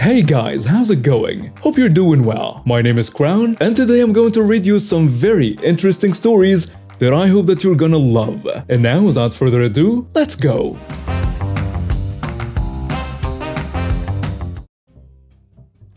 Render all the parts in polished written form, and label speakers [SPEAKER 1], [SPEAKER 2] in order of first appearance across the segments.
[SPEAKER 1] Hey guys, how's it going? Hope you're doing well. My name is Crown, and today I'm going to read you some very interesting stories that I hope that you're gonna love. And now, without further ado, let's go!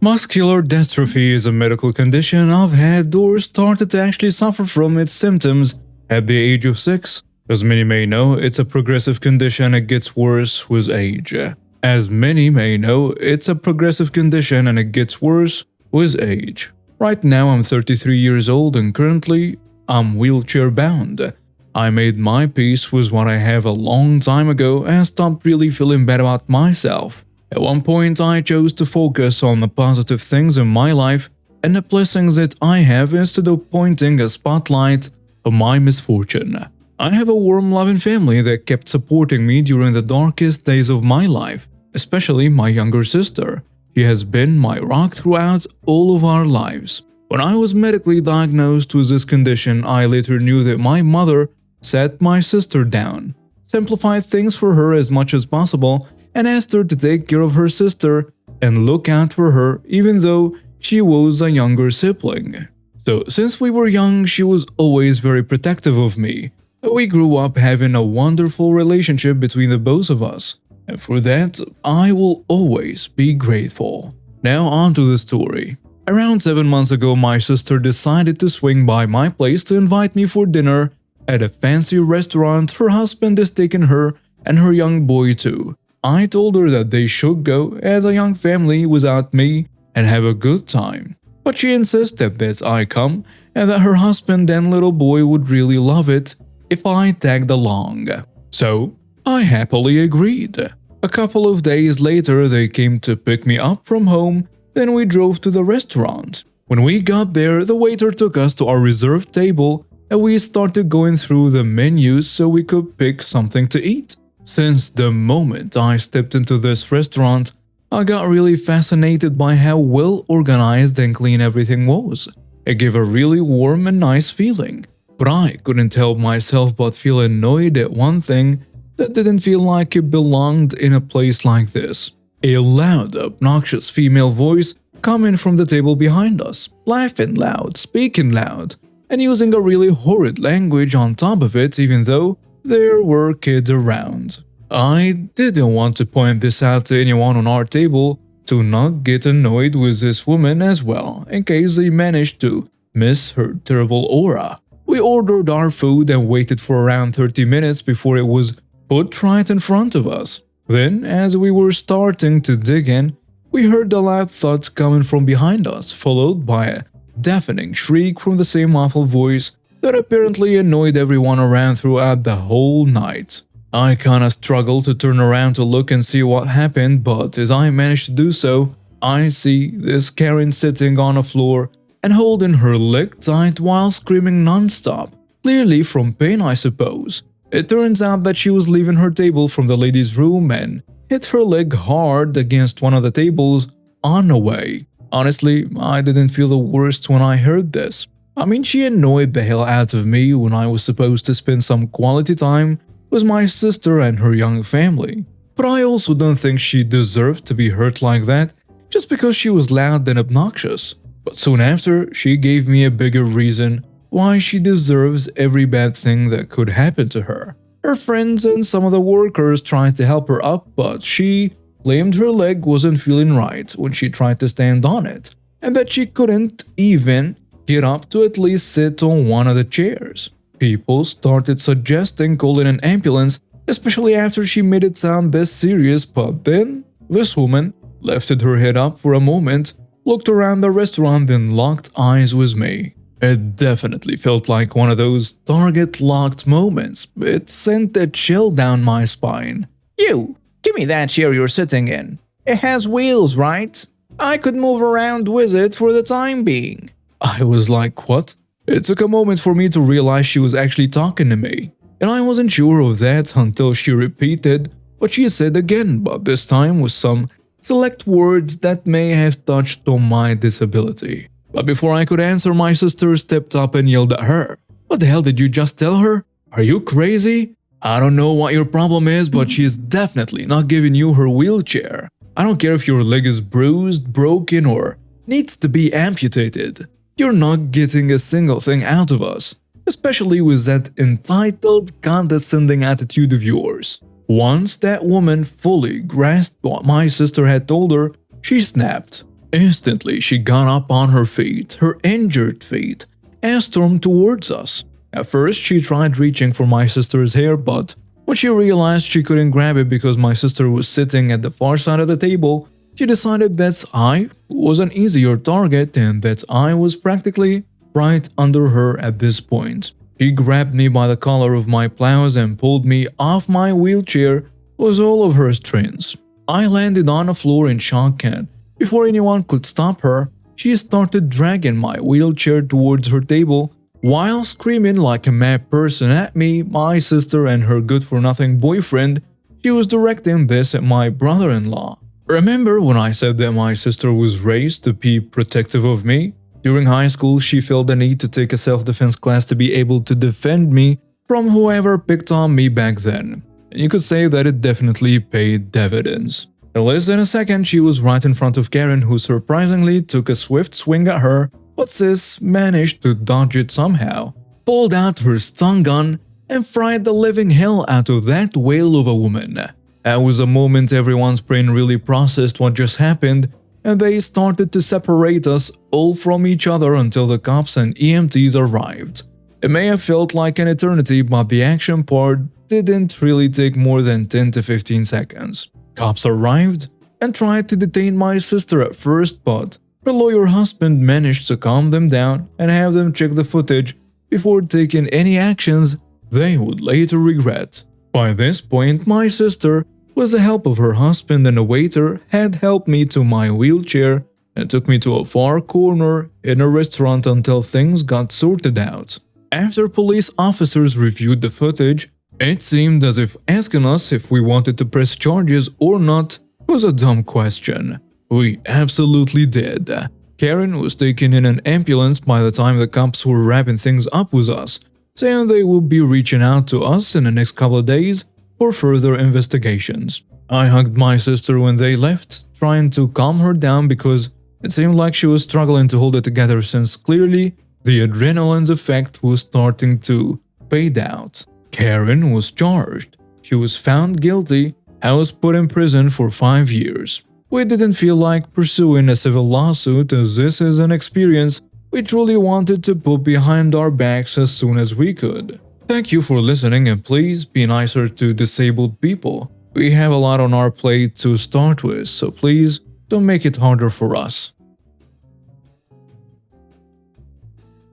[SPEAKER 1] Muscular dystrophy is a medical condition I've had or started to actually suffer from its symptoms at the age of 6. As many may know, it's a progressive condition and it gets worse with age. As many may know, it's a progressive condition and it gets worse with age. Right now I'm 33 years old and currently I'm wheelchair bound. I made my peace with what I have a long time ago and stopped really feeling bad about myself. At one point I chose to focus on the positive things in my life and the blessings that I have instead of pointing a spotlight on my misfortune. I have a warm, loving family that kept supporting me during the darkest days of my life, especially my younger sister. She has been my rock throughout all of our lives. When I was medically diagnosed with this condition, I later knew that my mother sat my sister down, simplified things for her as much as possible, and asked her to take care of her sister and look out for her even though she was a younger sibling. So since we were young, she was always very protective of me. We grew up having a wonderful relationship between the both of us, and for that, I will always be grateful. Now on to the story. Around 7 months ago, my sister decided to swing by my place to invite me for dinner at a fancy restaurant her husband is taking her and her young boy to. I told her that they should go as a young family without me and have a good time. But she insisted that I come and that her husband and little boy would really love it if I tagged along. So, I happily agreed. A couple of days later, they came to pick me up from home, then we drove to the restaurant. When we got there, the waiter took us to our reserved table and we started going through the menus so we could pick something to eat. Since the moment I stepped into this restaurant, I got really fascinated by how well organized and clean everything was. It gave a really warm and nice feeling. But I couldn't help myself but feel annoyed at one thing that didn't feel like it belonged in a place like this. A loud, obnoxious female voice coming from the table behind us, laughing loud, speaking loud, and using a really horrid language on top of it even though there were kids around. I didn't want to point this out to anyone on our table to not get annoyed with this woman as well, in case they managed to miss her terrible aura. We ordered our food and waited for around 30 minutes before it was put right in front of us. Then, as we were starting to dig in, we heard a loud thud coming from behind us, followed by a deafening shriek from the same awful voice that apparently annoyed everyone around throughout the whole night. I kinda struggled to turn around to look and see what happened, but as I managed to do so, I see this Karen sitting on the floor and holding her leg tight while screaming non-stop, clearly from pain I suppose. It turns out that she was leaving her table from the ladies' room and hit her leg hard against one of the tables on the way. Honestly, I didn't feel the worst when I heard this. I mean, she annoyed the hell out of me when I was supposed to spend some quality time with my sister and her young family. But I also don't think she deserved to be hurt like that just because she was loud and obnoxious. But soon after, she gave me a bigger reason why she deserves every bad thing that could happen to her. Her friends and some of the workers tried to help her up, but she claimed her leg wasn't feeling right when she tried to stand on it, and that she couldn't even get up to at least sit on one of the chairs. People started suggesting calling an ambulance, especially after she made it sound this serious, but then this woman lifted her head up for a moment, looked around the restaurant, then locked eyes with me. It definitely felt like one of those target-locked moments. It sent a chill down my spine.
[SPEAKER 2] You, give me that chair you're sitting in. It has wheels, right? I could move around with it for the time being.
[SPEAKER 1] I was like, what? It took a moment for me to realize she was actually talking to me. And I wasn't sure of that until she repeated what she said again, but this time with some select words that may have touched on my disability. But before I could answer, my sister stepped up and yelled at her. What the hell did you just tell her? Are you crazy? I don't know what your problem is, but she's definitely not giving you her wheelchair. I don't care if your leg is bruised, broken, or needs to be amputated. You're not getting a single thing out of us, especially with that entitled, condescending attitude of yours. Once that woman fully grasped what my sister had told her, she snapped. Instantly, she got up on her feet, her injured feet, and stormed towards us. At first, she tried reaching for my sister's hair, but when she realized she couldn't grab it because my sister was sitting at the far side of the table, she decided that I was an easier target and that I was practically right under her at this point. She grabbed me by the collar of my blouse and pulled me off my wheelchair with all of her strength. I landed on the floor in shock, and before anyone could stop her, she started dragging my wheelchair towards her table while screaming like a mad person at me, my sister, and her good-for-nothing boyfriend. She was directing this at my brother-in-law. Remember when I said that my sister was raised to be protective of me? During high school, she felt the need to take a self-defense class to be able to defend me from whoever picked on me back then. And you could say that it definitely paid dividends. In less than a second, she was right in front of Karen, who surprisingly took a swift swing at her, but sis managed to dodge it somehow, pulled out her stun gun, and fried the living hell out of that whale of a woman. That was a moment everyone's brain really processed what just happened, and they started to separate us all from each other until the cops and EMTs arrived. It may have felt like an eternity, but the action part didn't really take more than 10 to 15 seconds. Cops arrived and tried to detain my sister at first, but her lawyer husband managed to calm them down and have them check the footage before taking any actions they would later regret. By this point, my sister, with the help of her husband and a waiter, had helped me to my wheelchair and took me to a far corner in a restaurant until things got sorted out. After police officers reviewed the footage, it seemed as if asking us if we wanted to press charges or not was a dumb question. We absolutely did. Karen was taken in an ambulance by the time the cops were wrapping things up with us, saying they would be reaching out to us in the next couple of days for further investigations. I hugged my sister when they left, trying to calm her down because it seemed like she was struggling to hold it together since clearly the adrenaline's effect was starting to fade out. Karen was charged. She was found guilty and was put in prison for 5 years. We didn't feel like pursuing a civil lawsuit as this is an experience we truly wanted to put behind our backs as soon as we could. Thank you for listening, and please be nicer to disabled people. We have a lot on our plate to start with, so please don't make it harder for us.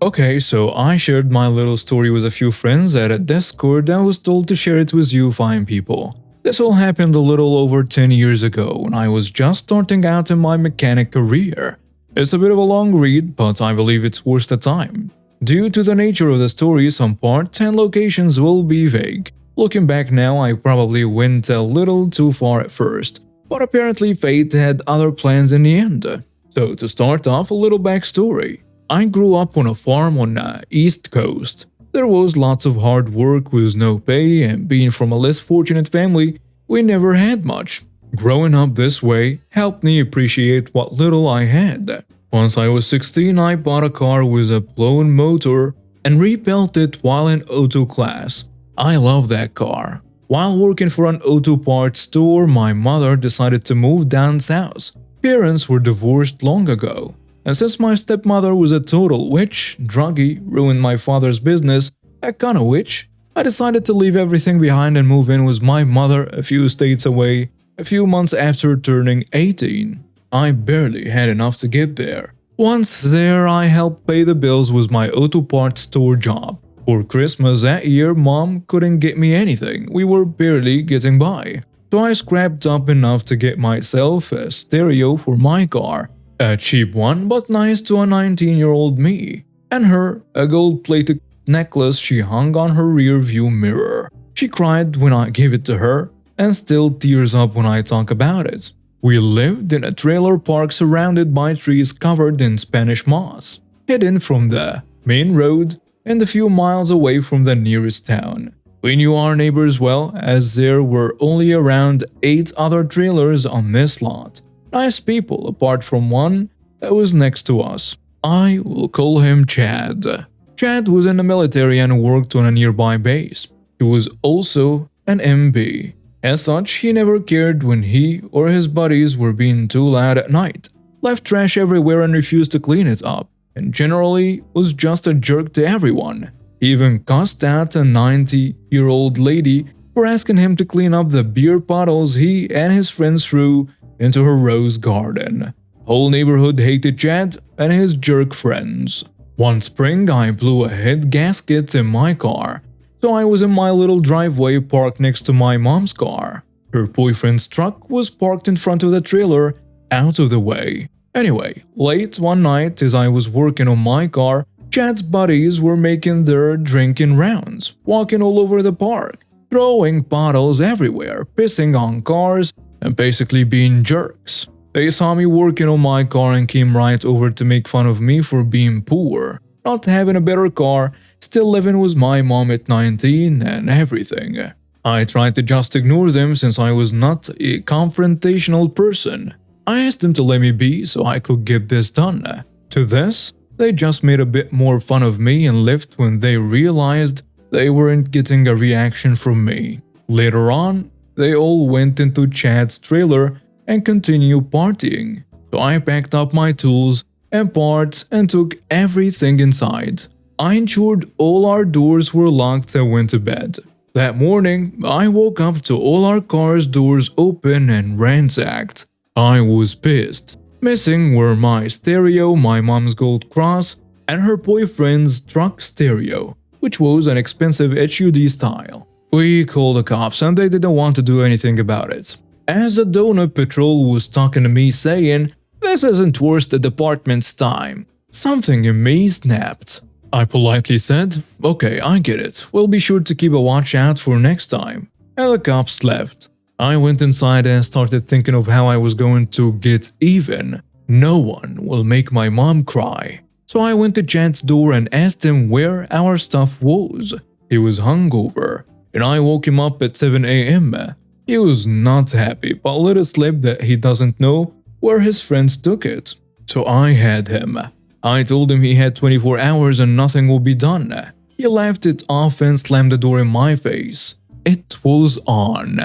[SPEAKER 1] Okay, so I shared my little story with a few friends at a Discord and was told to share it with you fine people. This all happened a little over 10 years ago when I was just starting out in my mechanic career. It's a bit of a long read, but I believe it's worth the time. Due to the nature of the story, some parts and locations will be vague. Looking back now, I probably went a little too far at first, but apparently fate had other plans in the end. So to start off, a little backstory. I grew up on a farm on the East Coast. There was lots of hard work with no pay, and being from a less fortunate family, we never had much. Growing up this way helped me appreciate what little I had. Once I was 16, I bought a car with a blown motor and rebuilt it while in auto class. I love that car. While working for an auto parts store, my mother decided to move down south. Parents were divorced long ago. And since my stepmother was a total witch, druggie, ruined my father's business, a kind of witch, I decided to leave everything behind and move in with my mother a few states away, a few months after turning 18. I barely had enough to get there. Once there, I helped pay the bills with my auto parts store job. For Christmas that year, Mom couldn't get me anything. We were barely getting by. So I scrapped up enough to get myself a stereo for my car. A cheap one, but nice to a 19-year-old me. And her, a gold-plated necklace she hung on her rear-view mirror. She cried when I gave it to her, and still tears up when I talk about it. We lived in a trailer park surrounded by trees covered in Spanish moss, hidden from the main road and a few miles away from the nearest town. We knew our neighbors well, as there were only around 8 other trailers on this lot. Nice people, apart from one that was next to us. I will call him Chad. Chad was in the military and worked on a nearby base. He was also an MB. As such, he never cared when he or his buddies were being too loud at night, left trash everywhere and refused to clean it up, and generally was just a jerk to everyone. He even cussed out a 90-year-old lady for asking him to clean up the beer bottles he and his friends threw into her rose garden. Whole neighborhood hated Chad and his jerk friends. One spring, I blew a head gasket in my car, so I was in my little driveway parked next to my mom's car. Her boyfriend's truck was parked in front of the trailer, out of the way. Anyway, late one night as I was working on my car, Chad's buddies were making their drinking rounds, walking all over the park, throwing bottles everywhere, pissing on cars, and basically being jerks. They saw me working on my car and came right over to make fun of me for being poor, not having a better car, still living with my mom at 19 and everything. I tried to just ignore them since I was not a confrontational person. I asked them to let me be so I could get this done. To this, they just made a bit more fun of me and left when they realized they weren't getting a reaction from me. Later on, they all went into Chad's trailer and continued partying. So I packed up my tools and parts and took everything inside. I ensured all our doors were locked and went to bed. That morning, I woke up to all our cars' doors open and ransacked. I was pissed. Missing were my stereo, my mom's gold cross, and her boyfriend's truck stereo, which was an expensive HUD style. We called the cops and they didn't want to do anything about it. As the donut patrol was talking to me saying, "This isn't worth the department's time," something in me snapped. I politely said, "Okay, I get it. We'll be sure to keep a watch out for next time." And the cops left. I went inside and started thinking of how I was going to get even. No one will make my mom cry. So I went to Chad's door and asked him where our stuff was. He was hungover, and I woke him up at 7 a.m. He was not happy, but let it slip that he doesn't know where his friends took it. So I had him. I told him he had 24 hours and nothing will be done. He laughed it off and slammed the door in my face. It was on.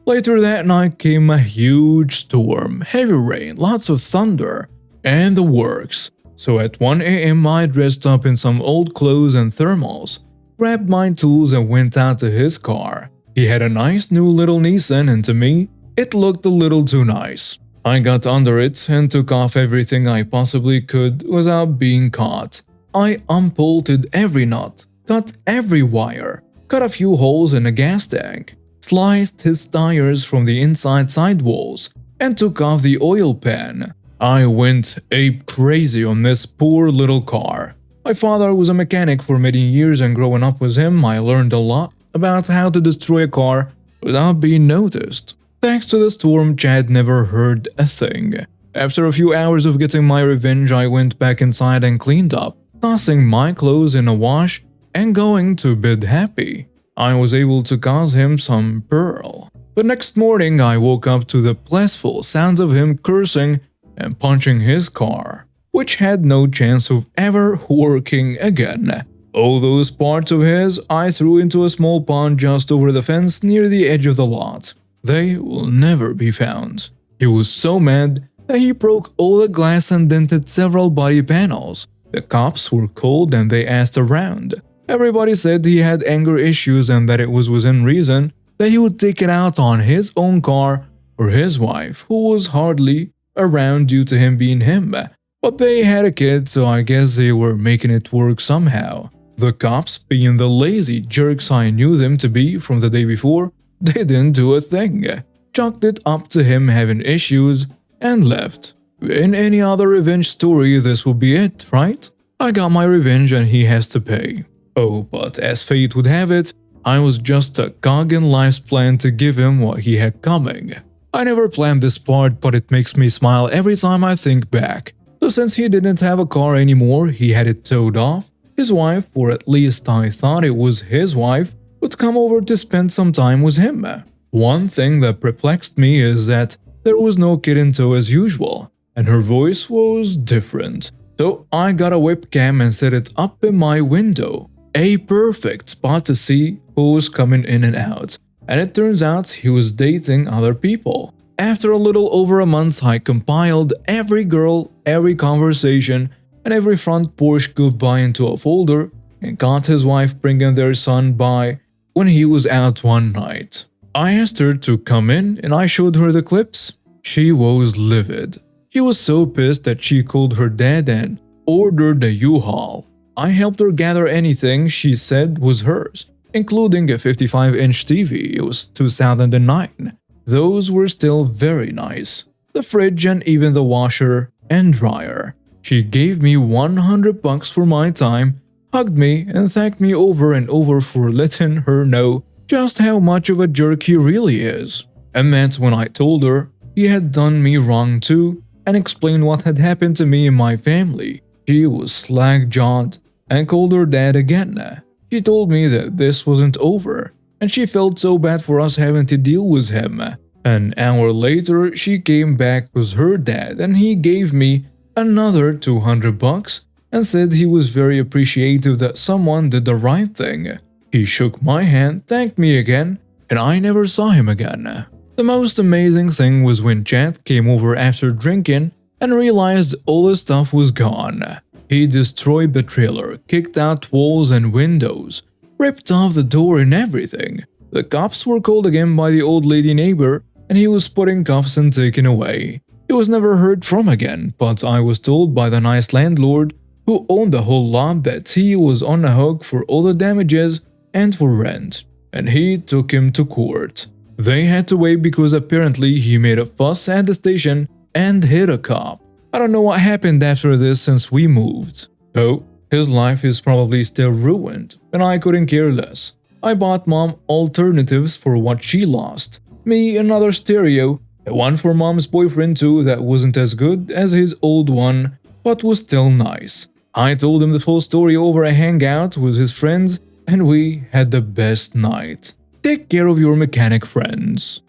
[SPEAKER 1] Later that night came a huge storm, heavy rain, lots of thunder, and the works. So at 1 a.m. I dressed up in some old clothes and thermals, grabbed my tools and went out to his car. He had a nice new little Nissan and to me, it looked a little too nice. I got under it and took off everything I possibly could without being caught. I unbolted every nut, cut every wire, cut a few holes in a gas tank, sliced his tires from the inside sidewalls, and took off the oil pan. I went ape crazy on this poor little car. My father was a mechanic for many years and growing up with him I learned a lot about how to destroy a car without being noticed. Thanks to the storm, Chad never heard a thing. After a few hours of getting my revenge, I went back inside and cleaned up, tossing my clothes in a wash and going to bed happy. I was able to cause him some pearl. The next morning, I woke up to the blissful sounds of him cursing and punching his car, which had no chance of ever working again. All those parts of his I threw into a small pond just over the fence near the edge of the lot. They will never be found. He was so mad that he broke all the glass and dented several body panels. The cops were called and they asked around. Everybody said he had anger issues and that it was within reason that he would take it out on his own car or his wife, who was hardly around due to him being him. But they had a kid, so I guess they were making it work somehow. The cops, being the lazy jerks I knew them to be from the day before, they didn't do a thing. Chalked it up to him having issues and left. In any other revenge story, this will be it, right? I got my revenge and he has to pay. Oh, but as fate would have it, I was just a cog in life's plan to give him what he had coming. I never planned this part, but it makes me smile every time I think back. So since he didn't have a car anymore, he had it towed off. His wife, or at least I thought it was his wife, would come over to spend some time with him. One thing that perplexed me is that there was no kid in tow as usual, and her voice was different. So I got a webcam and set it up in my window. A perfect spot to see who was coming in and out. And it turns out he was dating other people. After a little over a month, I compiled every girl, every conversation, and every front porch goodbye into a folder and got his wife bringing their son by when he was out one night. I asked her to come in and I showed her the clips. She was livid. She was so pissed that she called her dad and ordered a U-Haul. I helped her gather anything she said was hers, including a 55-inch TV. It was 2009. Those were still very nice. The fridge and even the washer and dryer. She gave me $100 for my time, hugged me and thanked me over and over for letting her know just how much of a jerk he really is. And that's when I told her he had done me wrong too and explained what had happened to me and my family. She was slack-jawed and called her dad again. She told me that this wasn't over, and she felt so bad for us having to deal with him. An hour later, she came back with her dad and he gave me another $200 and said he was very appreciative that someone did the right thing. He shook my hand, thanked me again, and I never saw him again. The most amazing thing was when Chad came over after drinking and realized all his stuff was gone. He destroyed the trailer, kicked out walls and windows, ripped off the door and everything. The cops were called again by the old lady neighbor and he was put in cuffs and taken away. He was never heard from again, but I was told by the nice landlord who owned the whole lot that he was on the hook for all the damages and for rent, and he took him to court. They had to wait because apparently he made a fuss at the station and hit a cop. I don't know what happened after this since we moved. Oh, his life is probably still ruined, and I couldn't care less. I bought mom alternatives for what she lost. Me another stereo, one for mom's boyfriend too that wasn't as good as his old one, but was still nice. I told him the full story over a hangout with his friends, and we had the best night. Take care of your mechanic friends.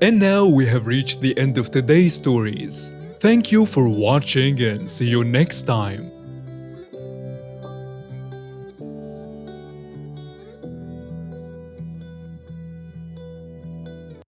[SPEAKER 3] And now we have reached the end of today's stories. Thank you for watching and see you next time.